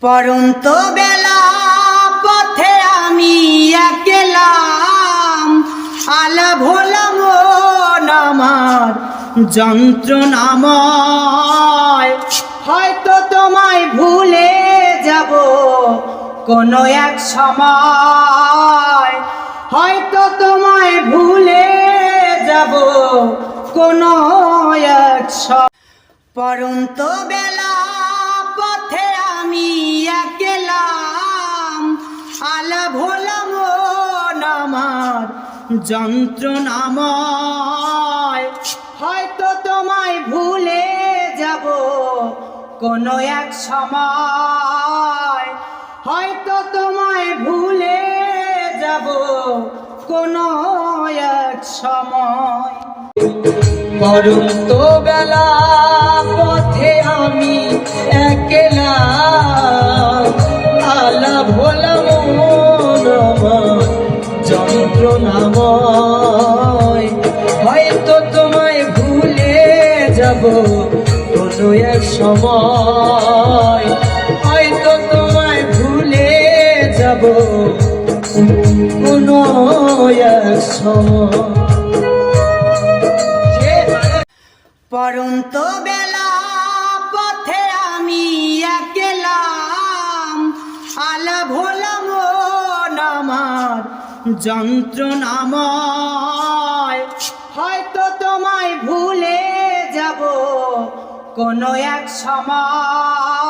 পরন্ত বেলা পথে আমি একলাম, আলা ভোলা মন আমার যন্ত্রণাময়। হয়তো তোমায় ভুলে যাব কোনো এক সময়, হয়তো তোমায় ভুলে যাব কোনো এক সময়। পরন্ত বেলা পথে আমি একলাম, আলা ভোলা মন আমার যন্ত্রণাময়। হয়তো তোমায় ভুলে যাব কোনো এক সময়, হয়তো তোমায় ভুলে যাব কোনো এক সময়। পরন্ত বেলা পথে আমি একলা, আলা ভোলা মন আমার যন্ত্রণাময়। হয়তো তোমায় ভুলে যাব কোনো এক সময়, হয়তো তোমায় ভুলে যাব কোনো এক সময়। পরন্ত বেলা পথে আমি একলাম, আলা ভোলা মন আমার যন্ত্রণাময়। হয়তো তোমায় ভুলে যাব কোনো এক সময়,